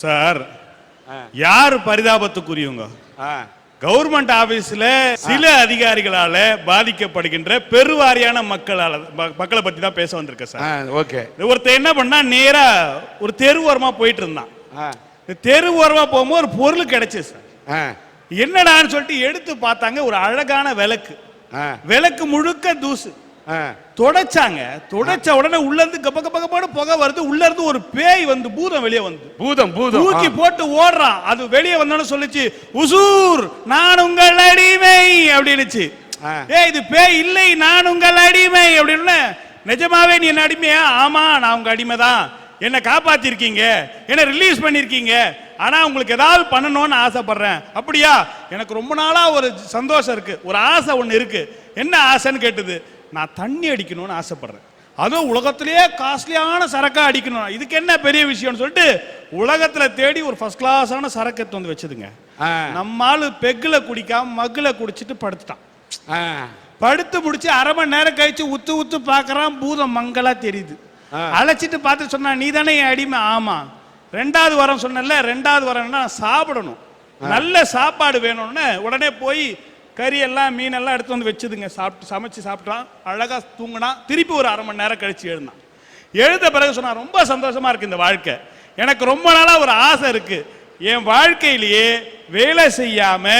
Sir, யார் பரிதாபத்துக்குரியவங்க? Government ஆபீஸ்ல சில அதிகாரிகளால பாதிக்கப்படுகின்ற பெருவாரியான மக்களை பத்தி தான் பேச வந்திருக்கேன் சார். ஓகே. ஒருத்தர் என்ன பண்ணா, நேரா ஒரு தெருவோரமா போயிட்டு இருந்தான். தெருவோரமா போகும்போது ஒரு பொருள் கிடைச்சு சார். என்னடான்னு சொல்லிட்டு எடுத்து பார்த்தாங்க, ஒரு அழகான விளக்கு. விளக்கு முழுக்க தூசு. தொடச்சாங்க. தொடச்ச உடனே உள்ள இருந்து கப்ப கப்ப கப்பன்னு புகை வருது. உள்ள இருந்து ஒரு பேய் வந்து பூதம் வெளியே வந்து பூதம் தூக்கி போட்டு ஓடுறான். அது வெளியே வந்தோன்னு சொல்லிச்சு, உசூர் நான் உங்கள் அடிமை அப்படின்னுச்சு. இது பேய் இல்லை, நான் உங்கள் அடிமை அப்படின்னு. நிஜமாவே நீ என்ன அடிமையா? ஆமா, நான் உங்க அடிமை தான். என்ன காப்பாத்திருக்கீங்க, என்ன ரிலீஸ் பண்ணிருக்கீங்க. ஆனா உங்களுக்கு ஏதாவது பண்ணணும்னு ஆசைப்படுறேன். அப்படியா? எனக்கு ரொம்ப நாளா ஒரு சந்தோஷம் இருக்கு, ஒரு ஆசை ஒண்ணு இருக்கு. என்ன ஆசைன்னு கேட்டது. நான் தண்ணி அடிக்கணும்னு ஆசைப்படுறேன். அதுவும் உலகத்திலேயே காஸ்ட்லியான சரக்கா அடிக்கணும். இதுக்கு என்ன பெரிய விஷயம்னு சொல்லிட்டு உலகத்துல தேடி ஒரு ஃபர்ஸ்ட் கிளாஸான சரக்கு எடுத்து வந்து வச்சதுங்க. நம்மால் பெக்குல குடிக்காம மக்குல குடிச்சிட்டு படுத்துட்டான். படுத்து முடிச்சு அரை மணி நேரம் கழிச்சு உத்து உத்து பாக்குறான். பூதம் மங்களா தெரியுது. அழைச்சிட்டு பார்த்து சொன்னா, நீ தானே என் அடிமை? ஆமா. ரெண்டாவது வாரம் சொன்னல, ரெண்டாவது வாரம்னா சாப்பிடணும், நல்ல சாப்பாடு வேணும்னு உடனே போய் கறி எல்லாம் மீன் எல்லாம் எடுத்து வந்து வச்சுதுங்க. சாப்பிட்டு சமைச்சு சாப்பிட்டான். அழகா தூங்கினா. திருப்பி ஒரு அரை மணி நேரம் கழிச்சு எழுந்தான். எழுத பிறகு சொன்னா, ரொம்ப சந்தோஷமா இருக்கு இந்த வாழ்க்கை. எனக்கு ரொம்ப நாளா ஒரு ஆசை இருக்கு, என் வாழ்க்கையிலேயே வேலை செய்யாம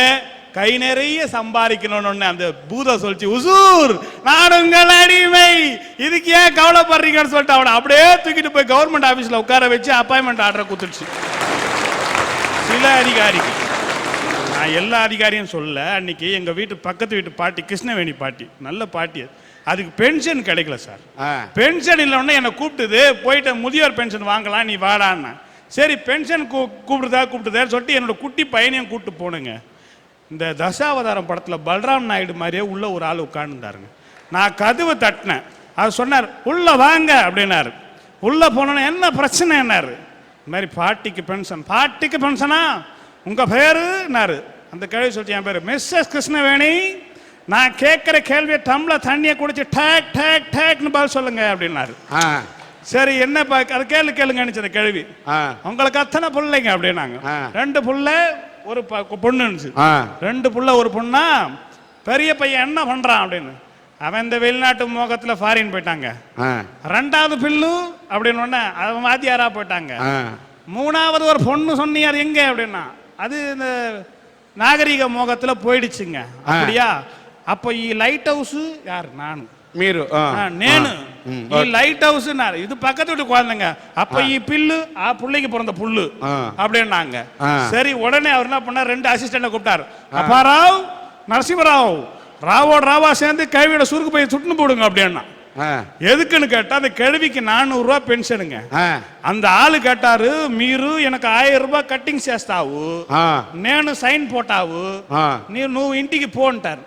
கை நிறைய சம்பாதிக்கணும்னு. அந்த பூதம் சொல்லிச்சு, உசூர் நான் உங்கள் அடிமை, இதுக்கு ஏன் கவலைப்படுறீங்கன்னு சொல்லிட்டு அவனை அப்படியே தூக்கிட்டு போய் கவர்மெண்ட் ஆபீஸ்ல உட்கார வச்சு அப்பாயின்மெண்ட் ஆர்டரை கொடுத்துடுச்சு. சில அதிகாரிகள், நான் எல்லா அதிகாரியும் சொல்ல, அன்னைக்கு எங்க வீட்டு பக்கத்து வீட்டு பாட்டி, கிருஷ்ணவேணி பாட்டி, நல்ல பாட்டி, அதுக்கு பென்ஷன் கிடைக்கல சார். பென்ஷன் இல்லைன்னா என்னை கூப்பிட்டுது, போயிட்டு முதியோர் பென்ஷன் வாங்கலாம், நீ வாடான்னா. சரி பென்ஷன் கூப்பிட்டுதான்னு சொல்லிட்டு என்னோட குட்டி பையனையும் கூப்பிட்டு போனுங்க. இந்த தசாவதாரம் படத்துல பல்ராம் நாயுடு மாதிரியே உள்ள ஒரு ஆள் உட்கார்ந்துருந்தாருங்க. நான் கதவு தட்டினேன். அவர் சொன்னார், உள்ள வாங்க அப்படின்னாரு. உள்ள போனோன்னு, என்ன பிரச்சனை என்னாரு. இந்த மாதிரி பாட்டிக்கு பென்ஷன். பாட்டிக்கு பென்ஷனா? உங்க பேருன்னாரு. அந்த கேள்வி சொல்லிட்டு, என் பேரு மிஸ்ஸஸ் கிருஷ்ணவேணி, நான் கேட்கிற கேள்வியை டம்ளர் தண்ணியை குடிச்சு டேக் டேக் டேக்னு பதில் சொல்லுங்க அப்படின்னாரு. சரி என்ன அது கேளுங்க அந்த கேள்வி. உங்களுக்கு அத்தனை பிள்ளைங்க அப்படின்னாங்க. 2 புள்ள ஒரு பொண்ணு. 2 புள்ள ஒரு பொண்ணா? பெரிய பையன் என்ன பண்றான் அப்படின்னு. அவன் இந்த வெளிநாட்டு மோகத்துல ஃபாரின் போயிட்டாங்க. 2வது பிள்ளு அப்படின்னு அவன் வாத்தியாரா போயிட்டாங்க. 3வது ஒரு பொண்ணு சொன்னீங்க, அது எங்க அப்படின்னா, அது இந்த நாகரிக மோகத்துல போயிடுச்சுங்க. அப்படியா? அப்போ ఈ లైట్ హౌస్ யார்? நான் మీరు నేను ఈ లైట్ హౌస్ இது பக்கத்து வீட்டு குழந்தைங்க. அப்ப ఈ பில்லு ஆ பிள்ளைக்கு பிறந்த புல்லு அப்படின்னாங்க. சரி உடனே அவர் என்ன பண்ணார், 2 அசிஸ்டன்ட் கூப்பிட்டார். அப்பாராவ், நரசிம்மராவ், ராவோட ராவா சேர்ந்து கைவிட சுருக்கு போய் சுட்டுன்னு போடுங்க அப்படின்னா. எதுக்குன்னு கேட்டா, அந்த கேள்விக்கு 400 ரூபாய் பென்ஷனுங்க. அந்த ஆளு கேட்டாரு, మీరు எனக்கு 1000 రూపాయలు కట్టింగ్ చేస్తావు, నేను సైన్ పోటావు, నువ్వు ఇంటికి పో అంటారు.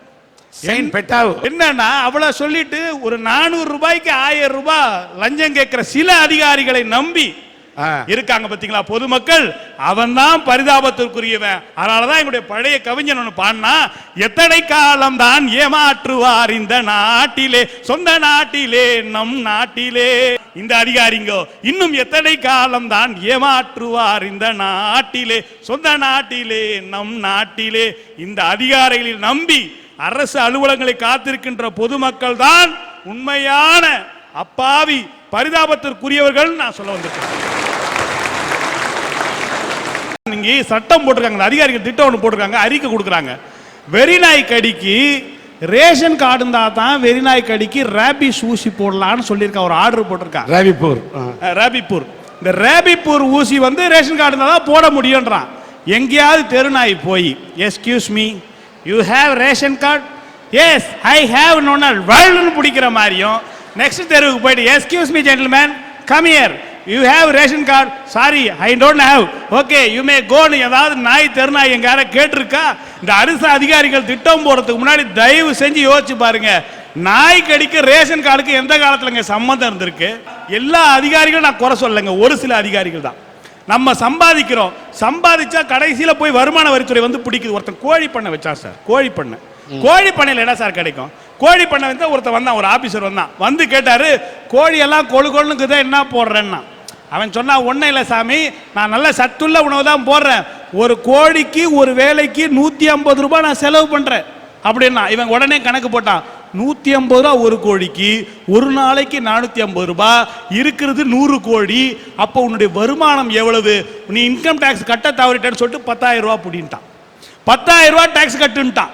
சைன் பெட்டாவு என்னன்னா, அவளை சொல்லிட்டு ஒரு 400 ரூபாய்க்கு 1000 ரூபாய் லஞ்சம் கேட்கிற சில அதிகாரிகளை நம்பி இருக்காங்க பாத்தீங்களா பொதுமக்கள். அவன் தான் பரிதாபத்திற்குரியவன். அதனாலதான் எங்களுடைய பழைய கவிஞன் ஒன்று பாடினா, எத்தனை காலம் தான் ஏமாற்றுவார் இந்த நாட்டிலே, சொந்த நாட்டிலே, நம் நாட்டிலே. இந்த அதிகாரிங்க இன்னும் எத்தனை காலம் தான் ஏமாற்றுவார் இந்த நாட்டிலே, சொந்த நாட்டிலே, நம் நாட்டிலே. இந்த அதிகாரிகளை நம்பி அரசு அலுவலகங்களை காத்திருக்கின்ற பொதுமக்கள் தான் உண்மையான அப்பாவி பரிதாபத்திற்குரியவர்கள் நான் சொல்ல வந்திருக்கேன். நீங்க சட்டம் போட்டிருக்காங்க, அதிகாரிகள் திட்டம் ஒன்று போட்டிருக்காங்க, அறிக்கை கொடுக்குறாங்க. வெறிநாய் கடிக்கு ரேஷன் கார்டு இருந்தா தான் வெறிநாய் கடிக்கு ரேபிஸ் ஊசி போடலான்னு சொல்லியிருக்கா, ஒரு ஆர்டர் போட்டிருக்கா. ரேபிப்பூர் இந்த ரேபிப்பூர் ஊசி வந்து ரேஷன் கார்டு இருந்தா தான் போட முடியும்ன்றான். எங்கேயாவது தெருநாய் போய், excuse me, you have ration card? Yes I have. வேல்னு பிடிக்கிற மாதிரியும் நெக்ஸ்ட் தெருவுக்கு போயிட்டு, excuse me gentleman, come here, you have ration card? Sorry I don't have. Okay you may கோன்னு ஏதாவது நாய் தெருநாய் எங்க யாரும் கேட்டிருக்கா? இந்த அரசு அதிகாரிகள் திட்டம் போறதுக்கு முன்னாடி தயவு செஞ்சு யோசிச்சு பாருங்க, நாய் கடிக்கு ரேஷன் கார்டுக்கு எந்த காலத்துல சம்பந்தம் இருந்திருக்கு? எல்லா அதிகாரிகளும் நான் குறை சொல்லலைங்க, ஒரு சில அதிகாரிகள் தான். நம்ம சம்பாதிக்கிறோம், சம்பாதிச்சா கடைசியில போய் வருமான வரித்துறை வந்து பிடிக்குது. ஒருத்தன் கோழி பண்ணை வச்சா சார், கோழி பண்ணை. கோழி பண்ணையில் என்ன சார் கிடைக்கும்? கோழி பண்ணை வந்து ஒருத்தன் வந்தான், ஒரு ஆபீசர் வந்தான், வந்து கேட்டாரு, கோழி எல்லாம் கொழு கொழுக்குதான் என்ன போடுறேன்னா. அவன் சொன்னா ஒன்றும் இல்லை சாமி, நான் நல்ல சத்துள்ள உணவு தான் போடுறேன், ஒரு கோழிக்கு ஒரு வேலைக்கு 150 ரூபாய் நான் செலவு பண்றேன் அப்படின்னா. இவன் உடனே கணக்கு போட்டான், 150 ரூபா ஒரு கோழிக்கு, ஒரு நாளைக்கு 450 ரூபாய், இருக்கிறது 100 கோழி, அப்போ உன்னுடைய வருமானம் எவ்வளவு, நீ இன்கம் டேக்ஸ் கட்ட தவறிட்டேன்னு சொல்லிட்டு 10,000 ரூபாய் பிடின்ட்டான். 10,000 ரூபாய் டேக்ஸ் கட்டுன்ட்டான்.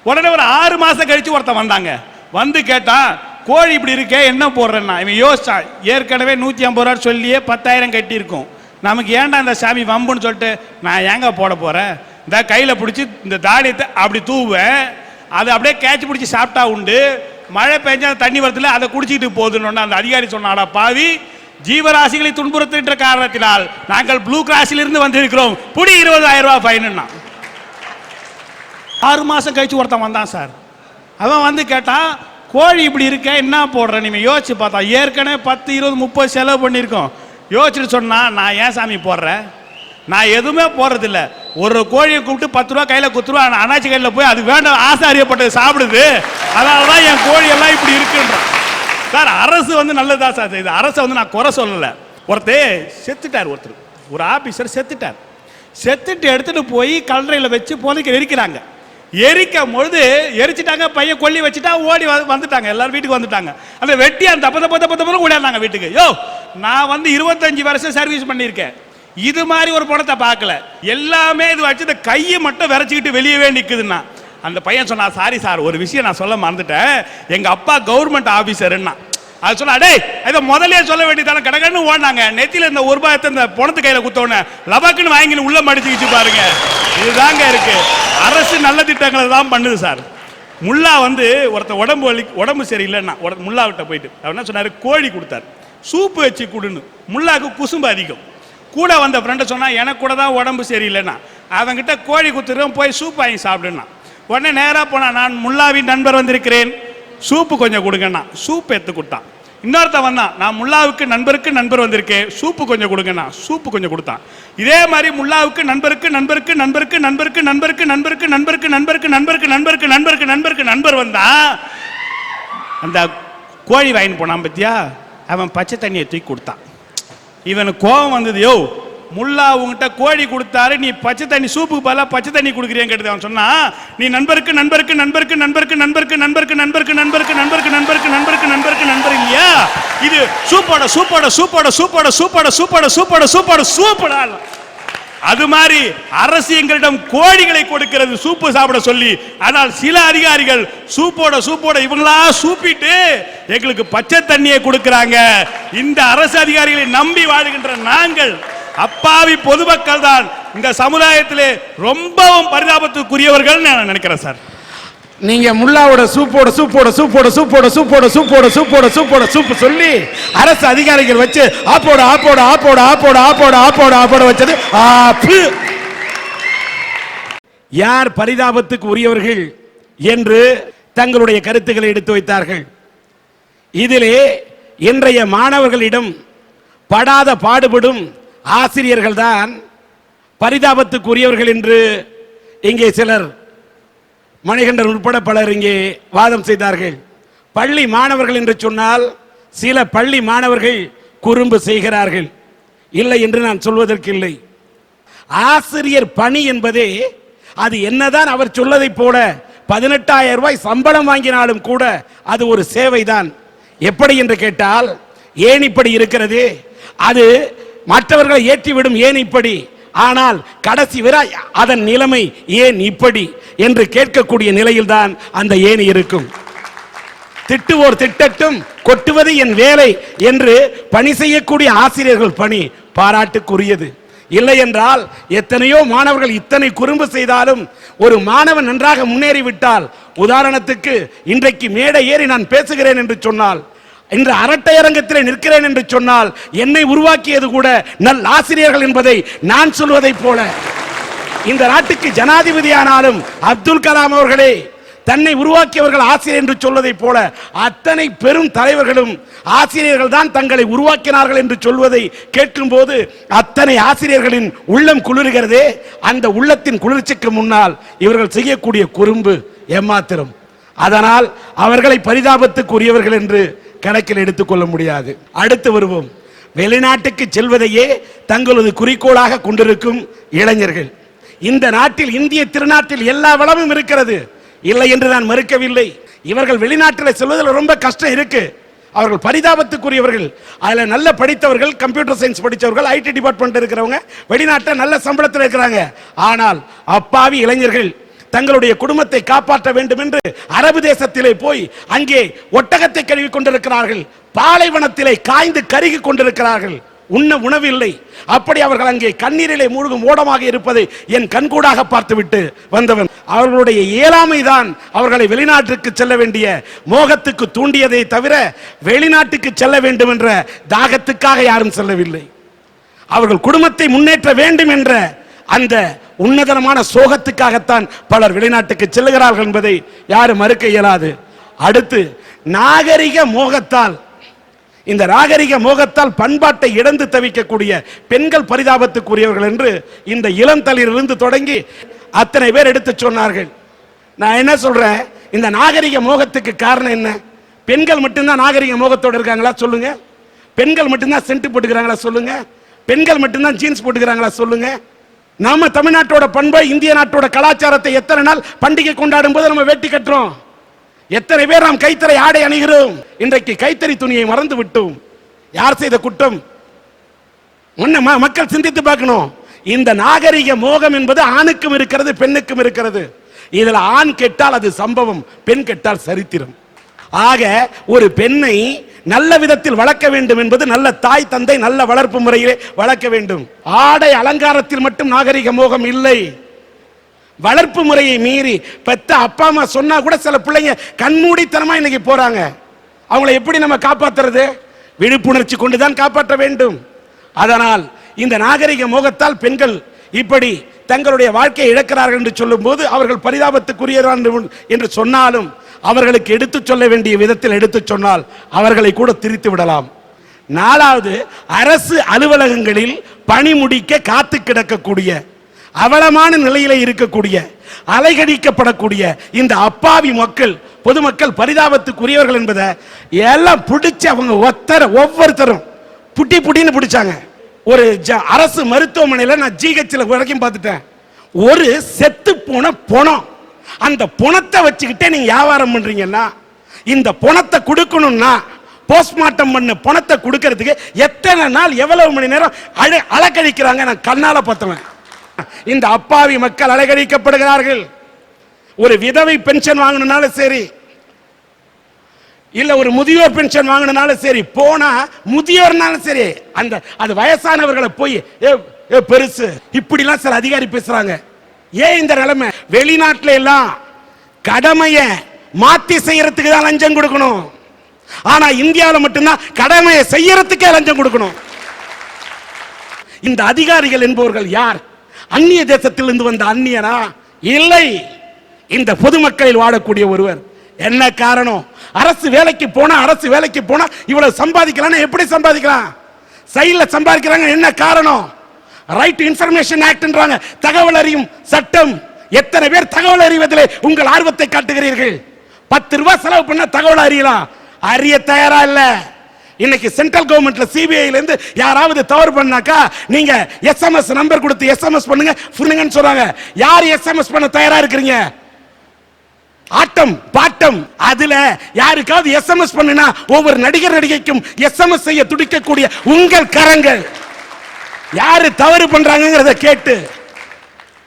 உடனே ஒரு 6 மாசம் கழிச்சு ஒருத்தன் வந்தாங்க, வந்து கேட்டான், கோழி இப்படி இருக்கே என்ன போடுறேன்னா. இவன் யோசிச்சான், ஏற்கனவே 150 ரூபா சொல்லியே 10,000 கட்டியிருக்கும், நமக்கு ஏன்டா இந்த சாமி வம்புன்னு சொல்லிட்டு நான் ஏங்க போட போறேன், இந்த கையில பிடிச்சி இந்த தானியத்தை அப்படி தூவேன், அது அப்படியே கேட்ச் பிடிச்சி சாப்பிட்டா உண்டு, மழை பெஞ்சா தண்ணி வரத்துல அதை குடிச்சிட்டு போகுதுன்னு அந்த அதிகாரி சொன்னாடா பாவி, ஜீவராசிகளை துன்புறுத்துகின்ற காரணத்தினால் நாங்கள் ப்ளூ கிராஸில் இருந்து வந்திருக்கிறோம், புடி 20,000 ரூபாய் ஃபைனுன்னா. 6 மாசம் கழிச்சு ஒருத்தன் வந்தான் சார். அவன் வந்து கேட்டான், கோழி இப்படி இருக்க என்ன போடுற, நீங்க யோசிச்சு பார்த்தா ஏற்கனவே 10, 20, 30 செலவு பண்ணியிருக்கோம். யோசிச்சுட்டு சொன்னா, நான் ஏன் சாமி போடுறேன், நான் எதுவுமே போடுறதில்ல, ஒரு கோழியை கூப்பிட்டு 10 ரூபா கையில குத்துருவா, அண்ணாச்சி கையில போய் அது வேண்டாம் ஆசை அறியப்பட்டது சாப்பிடுது, அதனாலதான் என் கோழி எல்லாம் இப்படி இருக்குன்றான். சார் அரசு வந்து நல்லதா சார் செய்யுது, அரசை வந்து நான் குறை சொல்லல. ஒருத்தர் செத்துட்டார், ஒருத்தர் ஒரு ஆபீசர் செத்துட்டார், செத்துட்டு எடுத்துட்டு போய் கல்லறையில் வச்சு புதைக்க எரிக்கிறாங்க. எரிக்கும் பொழுது எரிச்சிட்டாங்க, பையன் கொல்லி வச்சுட்டா ஓடி வந்துட்டாங்க, எல்லாரும் வீட்டுக்கு வந்துட்டாங்க. அந்த வெட்டி அந்த தப்ப ஓடியாந்தாங்க வீட்டுக்கு. யோ நான் வந்து 25 வருஷம் சர்வீஸ் பண்ணியிருக்கேன், இது மாதிரி ஒரு படத்தை பார்க்கல, எல்லாமே இது வச்சு இந்த கையை மட்டும் விரைச்சிக்கிட்டு வெளியவே நிக்குதுன்னா. அந்த பையன் சொன்னா, சாரி சார் ஒரு விஷயம் நான் சொல்ல மறந்துட்டேன், எங்க அப்பா கவர்மெண்ட் ஆபீசர்னா. அது சொன்னா, டேய் இதை முதலே சொல்ல வேண்டியதான, கடகன்னு ஓடினாங்க, நெத்தியில இந்த 1 ரூபாய் இந்த பணத்து கையில குத்தோன்னு லபாக்குன்னு வாங்கி உள்ள மடிச்சுக்கிச்சு பாருங்க. இதுதாங்க இருக்கு, அரசு நல்ல திட்டங்களை தான் பண்ணுது சார். முல்லா வந்து ஒருத்தர் உடம்பு சரியில்லைன்னா முல்லாவிட்ட போயிட்டு அவர் என்ன சொன்னாரு, கோழி கொடுத்தாரு, சூப்பு வச்சு கொடுன்னு. முல்லாவுக்கு குசும்பு அதிகம். கூட வந்த ஃப்ரெண்டை சொன்னா, எனக்கு கூட தான் உடம்பு சரியில்லைன்னா, அவங்கிட்ட கோழி குத்துறோம் போய் சூப் வாங்கி சாப்பிடுன்னா. உடனே நேராக போனா, நான் முல்லாவின் நண்பர் வந்திருக்கிறேன், சூப்பு கொஞ்சம் கொடுங்கண்ணா, சூப்பு எடுத்து கொடுத்தான். இன்னொருத்த வந்தான், நான் முல்லாவுக்கு நண்பருக்கு நண்பர் வந்திருக்கேன், சூப்பு கொஞ்சம் கொடுங்கண்ணா, சூப்பு கொஞ்சம் கொடுத்தான். இதே மாதிரி முல்லாவுக்கு நண்பருக்கு நண்பருக்கு நண்பருக்கு நண்பருக்கு நண்பருக்கு நண்பருக்கு நண்பருக்கு நண்பருக்கு நண்பருக்கு நண்பருக்கு நண்பருக்கு நண்பருக்கு நண்பர் வந்தா, அந்த கோழி வாங்கிட்டு போனான் பத்தியா, அவன் பச்சை தண்ணியை தூக்கி கொடுத்தான். இவனுக்கு கோபம் வந்தது, யோ முல்லா உங்ககிட்ட கோழி கொடுத்தாரு, நீ பச்சை தண்ணி சூப்புக்கு பதிலா பச்சை தண்ணி கொடுக்குறியான்னு கேட்டது. அவன் சொன்னா, நீ நண்பருக்கு நண்பருக்கு நண்பருக்கு நண்பருக்கு நண்பருக்கு நண்பருக்கு நண்பருக்கு நண்பருக்கு நண்பருக்கு நண்பருக்கு நண்பருக்கு நண்பருக்கு நண்பர் இல்லையா, இது சூப்போட சூப்போட சூப்போட சூப்போட சூப்போட சூப்போட சூப்போட சூப்போட சூப்படா. அது மாதிரி அரசு எங்களிடம் கோழிகளை கொடுக்கிறது சூப்பு சாப்பிட சொல்லி, ஆனால் சில அதிகாரிகள் சூப்போட சூப்போட இவங்களா சூப்பிட்டு எங்களுக்கு பச்சை தண்ணியை கொடுக்கிறாங்க. இந்த அரசு அதிகாரிகளை நம்பி வாழுகின்ற நாங்கள் அப்பாவி பொதுமக்கள் தான் இந்த சமுதாயத்திலே ரொம்பவும் பரிதாபத்துக்குரியவர்கள் நான் நினைக்கிறேன் சார். நீங்க முல்லாவோட சூப்போட சூப்போட சூப்போட சூப்போட சூப்போட சூப்போட சூப்போட சூப்போட சூப்பு சொல்லி அரசு அதிகாரிகள் வச்சு ஆப்போட ஆப்போட ஆப்போட ஆப்போட ஆப்போட ஆப்போட ஆப்போட வச்சது ஆப்பு. யார் பரிதாபத்துக்கு உரியவர்கள் என்று தங்களுடைய கருத்துக்களை எடுத்து வைத்தார்கள். இதிலே இன்றைய மாணவர்களிடம் படாத பாடுபடும் ஆசிரியர்கள் தான் பரிதாபத்துக்குரியவர்கள் என்று இங்கே சிலர், மணிகண்டன் உட்பட பலர் இங்கே வாதம் செய்தார்கள். பள்ளி மாணவர்கள் என்று சொன்னால் சில பள்ளி மாணவர்கள் குறும்பு செய்கிறார்கள், இல்லை என்று நான் சொல்வதற்கு இல்லை. ஆசிரியர் பணி என்பதே அது என்னதான் அவர் சொல்லதை போல 18,000 ரூபாய் சம்பளம் வாங்கினாலும் கூட அது ஒரு சேவைதான். எப்படி என்று கேட்டால், ஏன் இப்படி இருக்கிறது, அது மற்றவர்களை ஏற்றிவிடும் ஏன் இப்படி, ஆனால் கடைசி வரை அதன் நிலைமை ஏன் இப்படி என்று கேட்கக்கூடிய நிலையில்தான் அந்த ஏணி இருக்கும். திட்டுவோர் திட்டட்டும், கொட்டுவது என் வேலை என்று பணி செய்யக்கூடிய ஆசிரியர்கள் பணி பாராட்டுக்குரியது. இல்லை என்றால் எத்தனையோ மாணவர்கள் இத்தனை குறும்பு செய்தாலும் ஒரு மாணவன் நன்றாக முன்னேறிவிட்டால், உதாரணத்துக்கு இன்றைக்கு மேடை ஏறி நான் பேசுகிறேன் என்று சொன்னால், இன்று அரட்டையரங்கத்தில் நிற்கிறேன் என்று சொன்னால், என்னை உருவாக்கியது கூட நல் ஆசிரியர்கள் என்பதை நான் சொல்வதை போல, இந்த நாட்டுக்கு ஜனாதிபதியானாலும் அப்துல் கலாம் அவர்களே தன்னை உருவாக்கியவர்கள் ஆசிரியர் என்று சொல்வதை போல, அத்தனை பெரும் தலைவர்களும் ஆசிரியர்கள் தான் தங்களை உருவாக்கினார்கள் என்று சொல்வதை கேட்கும் போது அத்தனை ஆசிரியர்களின் உள்ளம் குளிர்கிறதே. அந்த உள்ளத்தின் குளிர்ச்சிக்கு முன்னால் இவர்கள் செய்யக்கூடிய குறும்பு ஏமாத்திரம். அதனால் அவர்களை பரிதாபத்துக்குரியவர்கள் என்று கணக்கில் எடுத்துக்கொள்ள முடியாது. அடுத்து வருவோம். வெளிநாட்டுக்கு செல்வதையே தங்களது குறிக்கோளாக கொண்டிருக்கும் இளைஞர்கள். இந்த நாட்டில், இந்திய திருநாட்டில் எல்லா வளமும் இருக்கிறது, இல்லை என்று நான் மறுக்கவில்லை. இவர்கள் வெளிநாட்டில் செல்வதில் ரொம்ப கஷ்டம் இருக்கு. அவர்கள் பரிதாபத்துக்குரியவர்கள். அதுல நல்ல படித்தவர்கள், கம்ப்யூட்டர் சயின்ஸ் படித்தவர்கள், ஐடி டிபார்ட்மெண்ட் இருக்கிறவங்க வெளிநாட்டில் நல்ல சம்பளத்தில் இருக்கிறாங்க. ஆனால் அப்பாவி இளைஞர்கள் தங்களுடைய குடும்பத்தை காப்பாற்ற வேண்டும் என்று அரபு தேசத்திலே போய் அங்கே ஒட்டகத்தை கழுவி கொண்டிருக்கிறார்கள். பாலைவனத்திலே காய்ந்து கருகி கொண்டிருக்கிறார்கள். உண்ண உணவில்லை. அப்படி அவர்கள் அங்கே கண்ணீரிலே மூழ்கும் ஓடமாக இருப்பதை என் கண்கூடாக பார்த்துவிட்டு வந்தவன். அவர்களுடைய இயலாமைதான் அவர்களை வெளிநாட்டுக்கு செல்ல வேண்டிய மோகத்துக்கு தூண்டியதை தவிர வெளிநாட்டுக்கு செல்ல வேண்டும் என்ற தாகத்துக்காக யாரும் செல்லவில்லை. அவர்கள் குடும்பத்தை முன்னேற்ற வேண்டும் என்ற அந்த உன்னதமான சோகத்துக்காகத்தான் பலர் வெளிநாட்டுக்கு செல்லுகிறார்கள் என்பதை யாரும் மறுக்க இயலாது. அடுத்து நாகரிக மோகத்தால், இந்த நாகரிக மோகத்தால் பண்பாட்டை இழந்து தவிக்கக்கூடிய பெண்கள் பரிதாபத்துக்குரியவர்கள் என்று இந்த இளம் தலையிலிருந்து தொடங்கி அத்தனை பேர் எடுத்து சொன்னார்கள். நான் என்ன சொல்றேன், இந்த நாகரிக மோகத்துக்கு காரணம் என்ன? பெண்கள் மட்டும்தான் நாகரிக மோகத்தோடு இருக்காங்களா சொல்லுங்க? பெண்கள் மட்டும்தான் சென்ட் போட்டுக்கிறாங்களா சொல்லுங்க? பெண்கள் மட்டும்தான் ஜீன்ஸ் போட்டுக்கிறாங்களா சொல்லுங்க? நம்ம தமிழ்நாட்டோட பண்பை, இந்திய நாட்டோட கலாச்சாரத்தை எத்தனை நாள் பண்டிகை கொண்டாடும் போது நம்ம வேட்டி கட்டுறோம். எத்தனை பேர் நாம் கைத்தறி ஆடை அணிகிறோம். இன்றைக்கு கைத்தறி துணியை மறந்து விட்டோம். யார் செய்த குற்றம்? மக்கள் சிந்தித்து பார்க்கணும். இந்த நாகரிக மோகம் என்பது ஆணுக்கும் இருக்கிறது, பெண்ணுக்கும் இருக்கிறது. இதுல ஆண் கெட்டால் அது சம்பவம், பெண் கெட்டால் சரித்திரம். ஆக ஒரு பெண்ணை நல்ல விதத்தில் வளர்க்க வேண்டும் என்பது நல்ல தாய் தந்தை நல்ல வளர்ப்பு முறையிலே வளர்க்க வேண்டும். ஆடை அலங்காரத்தில் மட்டும் நாகரிக மோகம் இல்லை. வளர்ப்பு முறையை மீறி பெத்த அப்பா அம்மா சொன்னா கூட சில பிள்ளைங்க கண்மூடித்தனமா இன்னைக்கு போறாங்க. அவங்களை எப்படி நம்ம காப்பாற்றுறது? விழிப்புணர்ச்சி கொண்டுதான் காப்பாற்ற வேண்டும். அதனால் இந்த நாகரிக மோகத்தால் பெண்கள் இப்படி தங்களுடைய வாழ்க்கையை இழக்கிறார்கள் என்று சொல்லும் போது அவர்கள் பரிதாபத்துக்குரியவர்கள் என்று சொன்னாலும் அவர்களுக்கு எடுத்து சொல்ல வேண்டிய விதத்தில் எடுத்து சொன்னால் அவர்களை கூட திரித்து விடலாம். நாலாவது, அரசு அலுவலகங்களில் பணி முடிக்க காத்து கிடக்கக்கூடிய, அவலமான நிலையில இருக்கக்கூடிய, அலைகழிக்கப்படக்கூடிய இந்த அப்பாவி மக்கள், பொதுமக்கள் பரிதாபத்துக்குரியவர்கள் என்பதை எல்லாம் பிடிச்சு அவங்க ஒவ்வொருத்தரும் புட்டி புட்டின்னு பிடிச்சாங்க. ஒரு அரசு மருத்துவமனையில் நான் ஜிஹெச்ல வரைக்கும் பார்த்துட்டேன். ஒரு செத்து போன பணம், அந்த பணத்தை வச்சுக்கிட்டே நீங்க வியாபாரம் பண்றீங்கன்னா, இந்த பணத்தை கொடுக்கணும்னா போஸ்ட்மார்ட்டம் பண்ண பணத்தை கொடுக்கிறதுக்கு எத்தனை நாள், எவ்வளவு மணி நேரம் அலக்கழிக்கிறாங்க. நான் கண்ணால பார்த்தவன். இந்த அப்பாவி மக்கள் அலக்கழிக்கப்படுகிறார்கள். ஒரு விதவை பென்ஷன் வாங்கணும்னாலும் சரி, இல்ல ஒரு முதியோர் பென்ஷன் வாங்கணும்னாலும் சரி, போனா முதியோர்னாலும் சரி, அது வயசானவர்களை போய் பெருசு இப்படிலாம் சில அதிகாரி பேசுறாங்க. ஏன் இந்த நிலைமை? வெளிநாட்டுல எல்லாம் கடமையை மாத்தி செய்யறதுக்கு தான் லஞ்சம் கொடுக்கணும். ஆனா இந்தியாவில் மட்டும்தான் கடமையை செய்யறதுக்கே லஞ்சம் கொடுக்கணும். இந்த அதிகாரிகள் என்பவர்கள் யார்? அந்நிய தேசத்திலிருந்து வந்த அந்நியனா? இல்லை, இந்த பொதுமக்களில் வாழக்கூடிய ஒருவர். என்ன காரணம்? அரசு வேலைக்கு போனா இவ்வளவு சம்பாதிக்கலாம். எப்படி சம்பாதிக்கலாம்? சைடுல சம்பாதிக்கிறாங்க. என்ன காரணம்? ரைட் இன்ஃபர்மேஷன் ஆக்ட்ன்றாங்க, தகவல் அறியும் சட்டம். எத்தனை பேர் தகவல் அறிவதிலே உங்கள் ஆர்வத்தை காட்டுகிறீர்கள்? 10 ரூபாய் செலவு பண்ண தகவல் அறியலாம், அறிய தயாரா இல்ல. இன்னைக்கு சென்ட்ரல் கவர்மெண்ட்ல சிபிஐல இருந்து யாராவது தவறு பண்ணாக்கா நீங்க எஸ்எம்எஸ் நம்பர் கொடுத்து எஸ்எம்எஸ் பண்ணுங்கன்னு சொல்றாங்க. யார் எஸ்எம்எஸ் பண்ண தயாரா இருக்கிறீங்க? ஆட்டம் பாட்டம். அதுல யாருக்காவது எஸ்எம்எஸ் பண்ணுனா ஒவ்வொரு நடிகர் நடிகைக்கும் எஸ்எம்எஸ் செய்ய துடிக்கக்கூடிய உங்கள் கரங்கள் யாரு தவறு பண்றாங்கங்கறத கேட்டு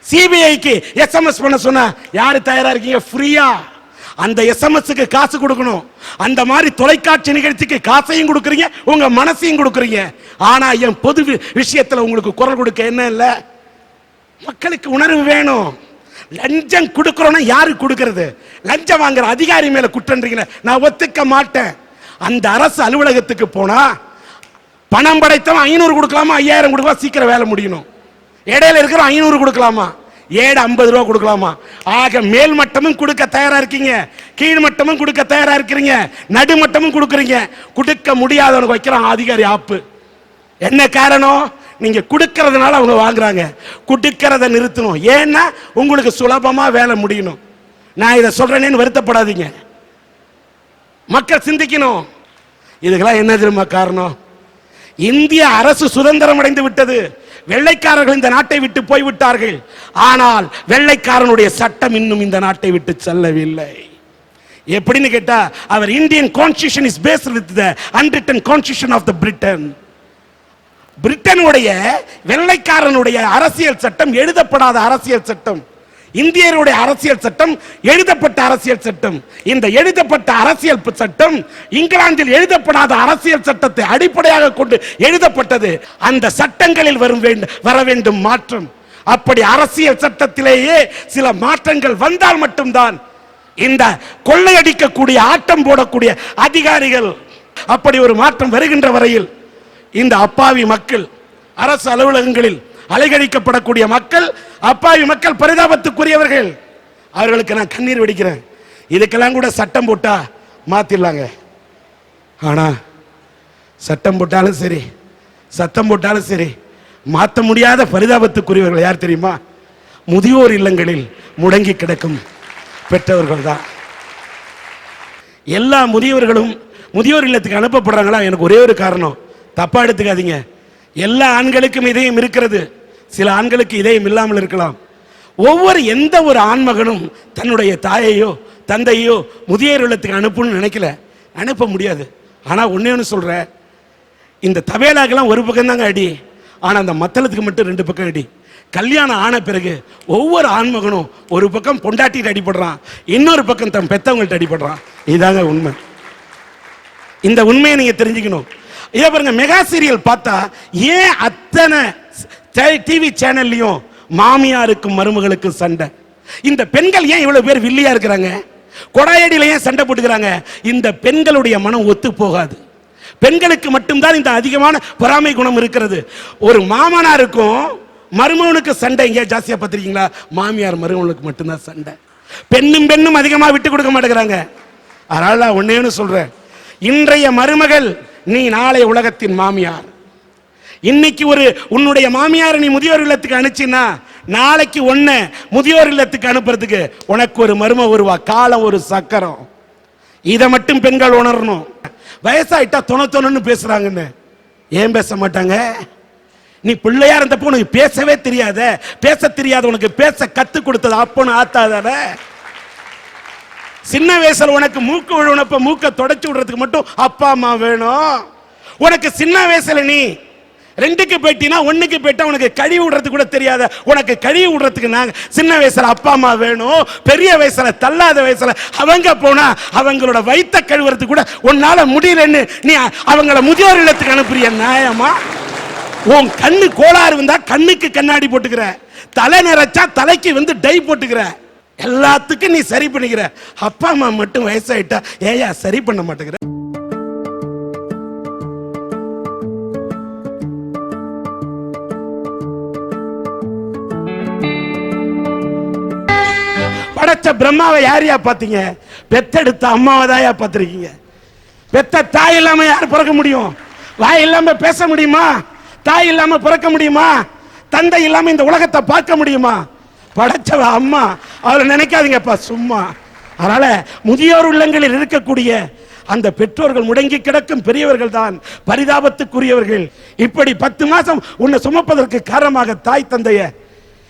சிபிஐக்கு எஸ்எம்எஸ் பண்ண சொன்னா யாரு தயாரா இருக்கீங்க? ஃப்ரீயா. அந்த எஸ்எம்எஸ்க்கு காசு கொடுக்கணும். அந்த மாதிரி தொலைக்காட்சி நிகழ்ச்சிக்கு காசையும் கொடுக்குறீங்க, உங்க மனசையும் கொடுக்குறீங்க. ஆனா என் பொது விஷயத்துல உங்களுக்கு குரல் கொடுக்க என்ன இல்ல? மக்களுக்கு உணர்வு வேணும். லஞ்சம் கொடுக்கிறோம்னா யாரு கொடுக்கிறது? லஞ்சம் வாங்குற அதிகாரி மேல குற்றன்றீங்க, நான் ஒத்துக்க மாட்டேன். அந்த அரசு அலுவலகத்துக்கு போனா பணம் படைத்தவன் 500 கொடுக்கலாமா, 5000 கொடுக்கலாம், சீக்கிரம் வேலை முடியணும். இடையில இருக்கிற 500 கொடுக்கலாமா, 50 ரூபா கொடுக்கலாமா? ஆக மேல் மட்டமும் கொடுக்க தயாரா இருக்கீங்க, கீழ் மட்டமும் கொடுக்க தயாரா இருக்கிறீங்க, நடுமட்டமும் கொடுக்குறீங்க. கொடுக்க முடியாதவனுக்கு வைக்கிறான் அதிகாரி ஆப்பு. என்ன காரணம்? நீங்க கொடுக்கறதுனால அவங்க வாங்குறாங்க. கொடுக்கறத நிறுத்தணும். ஏன்னா உங்களுக்கு சுலபமா வேலை முடியணும். நான் இதை சொல்றேன்னு வருத்தப்படாதீங்க. மக்கள் சிந்திக்கணும். இதுக்கெல்லாம் என்ன தெரியுமா காரணம்? இந்திய அரசு சுதந்திரம் அடைந்து விட்டது. வெள்ளைக்காரர்கள் இந்த நாட்டை விட்டு போய்விட்டார்கள். ஆனால் வெள்ளைக்காரனுடைய சட்டம் இன்னும் இந்த நாட்டை விட்டு செல்லவில்லை. எப்படின்னு கேட்டா, அவர் Indian constitution is based with the unwritten constitution of the Britain. பிரிட்டனுடைய வெள்ளைக்காரனுடைய அரசியல் சட்டம் எழுதப்படாத அரசியல் சட்டம். இந்தியருடைய அரசியல் சட்டம் எழுதப்பட்ட அரசியல் சட்டம். இந்த எழுதப்பட்ட அரசியல் சட்டம் இங்கிலாந்தில் எழுதப்படாத அரசியல் சட்டத்தை அடிப்படையாக கொண்டு எழுதப்பட்டது. அந்த சட்டங்களில் வர வேண்டும் மாற்றம். அப்படி அரசியல் சட்டத்திலேயே சில மாற்றங்கள் வந்தால் மட்டும்தான் இந்த கொள்ளையடிக்கக்கூடிய, ஆட்டம் போடக்கூடிய அதிகாரிகள், அப்படி ஒரு மாற்றம் வருகின்ற வரையில் இந்த அப்பாவி மக்கள், அரசு அலுவலகங்களில் அலைகழிக்கப்படக்கூடிய மக்கள், அப்பாவி மக்கள் பரிதாபத்துக்குரியவர்கள். அவர்களுக்கு நான் கண்ணீர் வெடிக்கிறேன். இதுக்கெல்லாம் கூட சட்டம் போட்டா மாத்திடலாங்க. ஆனா சட்டம் போட்டாலும் சரி, சத்தம் போட்டாலும் சரி, மாற்ற முடியாத பரிதாபத்துக்குரியவர்கள் யார் தெரியுமா? முதியோர் இல்லங்களில் முடங்கி கிடக்கும் பெற்றவர்கள் தான். எல்லா முதியவர்களும் முதியோர் இல்லத்துக்கு அனுப்பப்படுறாங்களா? எனக்கு ஒரே ஒரு காரணம், தப்பா எடுத்துக்காதீங்க. எல்லா ஆண்களுக்கும் இதயம் இருக்கிறது, சில ஆண்களுக்கு இதயம் இல்லாமல் இருக்கலாம். எந்த ஒரு ஆண்மகனும் தன்னுடைய தாயையோ தந்தையோ முதியோர் இல்லத்துக்கு அனுப்பணும்னு நினைக்கல, அனுப்ப முடியாது. ஆனா ஒண்ணு சொல்றேன், இந்த தபேலாக்கெல்லாம் ஒரு பக்கம் தாங்க அடி, ஆனா அந்த மத்தளத்துக்கு மட்டும் 2 பக்கம் அடி. கல்யாணம் ஆன பிறகு ஒவ்வொரு ஆண்மகனும் ஒரு பக்கம் பொண்டாட்டிட்டு அடிபடுறான், இன்னொரு பக்கம் தன் பெத்தவங்கள்ட்ட அடிபடுறான். இதாங்க உண்மை. இந்த உண்மையை நீங்க தெரிஞ்சுக்கணும். இதை பாருங்க, மெகா சீரியல் பார்த்தா ஏன் அத்தனை டிவி சேனல்லையும் மாமியாருக்கும் மருமகளுக்கும் சண்டை? இந்த பெண்கள் ஏன் இவ்வளவு பேர் வில்லியா இருக்கிறாங்க? கொடாயடியில ஏன் சண்டை போட்டுக்கிறாங்க? இந்த பெண்களுடைய மனம் ஒத்து போகாது. பெண்களுக்கு மட்டும்தான் இந்த அதிகமான பொறாமை குணம் இருக்கிறது. ஒரு மாமனாருக்கும் மருமகனுக்கு சண்டை எங்க ஜாஸ்தியா பார்த்திருக்கீங்களா? மாமியார் மருமகனுக்கு மட்டும்தான் சண்டை. பெண்ணும் அதிகமா விட்டு கொடுக்க மாட்டேங்கிறாங்க. அதனால ஒன்னேன்னு சொல்றேன், இன்றைய மருமகள் நீ நாளை உலகத்தின் மாமியார். இன்னைக்கு உன்னுடைய மாமியார் நீ முதியோர் இல்லத்துக்கு அனுப்பிச்சினா, நாளைக்கு ஒன்ன முதியோர் இல்லத்துக்கு அனுப்புறதுக்கு உனக்கு ஒரு மருமக வருவா. காலம் ஒரு சக்கரம். இதை மட்டும் பெண்கள் உணரணும். வயசாயிட்டா தொணன்னு பேசுறாங்கன்னு ஏன் பேச மாட்டாங்க? நீ பிள்ளையா இருந்தப்போ உனக்கு பேசவே தெரியாத, பேச தெரியாத உனக்கு பேச கத்து கொடுத்தது அப்பன்னு ஆத்தாதான? சின்ன வயசுல உனக்கு மூக்கு விழுனப்ப மூக்க தொடச்சு விடுறதுக்கு மட்டும் அப்பா அம்மா வேணும். உனக்கு சின்ன வயசுல நீ 2க்கு போயிட்டீனா 1க்கு போயிட்டா உனக்கு கழுவி விடுறதுக்கு கூட தெரியாத, உனக்கு கழுவி விடுறதுக்கு நாங்க சின்ன வயசுல அப்பா அம்மா வேணும். பெரிய வயசுல தள்ளாத வயசுல அவங்க போனா அவங்களோட வயித்த கழுவுறதுக்கு கூட உன்னால முடியலன்னு நீ அவங்கள முதியோர் இல்லத்துக்கு அனுப்புறிய நியாயமா? உன் கண்ணு கோளாறு வந்தா கண்ணுக்கு கண்ணாடி போட்டுக்கிற, தலை நிறைச்சா தலைக்கு டை போட்டுக்கிற, எல்லாத்துக்கும் நீ சரி பண்ணிக்கிற. அப்பா அம்மா மட்டும் வயசாயிட்டா ஏயா சரி பண்ண மாட்டேங்கிற? படைச்ச பிரம்மாவை யாரையா பாத்தீங்க? பெத்தெடுத்த அம்மாவை தான் பார்த்திருக்கீங்க. பெத்த தாய் இல்லாம யார் பிறக்க முடியும்? வாய் இல்லாம பேச முடியுமா? தாய் இல்லாம பிறக்க முடியுமா? தந்தை இல்லாம இந்த உலகத்தை பார்க்க முடியுமா? படைச்சவ அம்மா, அவளை நினைக்காதீங்கப்பா சும்மா. அதனால முதியோர் உள்ளங்களில் இருக்கக்கூடிய அந்த பெற்றோர்கள், முடங்கி கிடக்கும் பெரியவர்கள் தான் பரிதாபத்துக்குரியவர்கள். இப்படி 10 மாசம் உன்னை சுமப்பதற்கு காரணமாக தாய் தந்தைய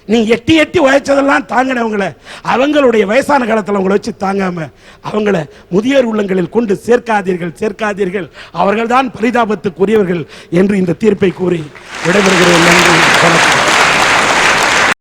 நீ எட்டி உழைச்சதெல்லாம் தாங்கினவங்களை, அவங்களுடைய வயசான காலத்தில் அவங்களை வச்சு தாங்காம அவங்கள முதியோர் உள்ளங்களில் கொண்டு சேர்க்காதீர்கள். அவர்கள் தான் பரிதாபத்துக்குரியவர்கள் என்று இந்த தீர்ப்பை கூறி விடைபெறுகிறேன். நன்றி, வணக்கம்.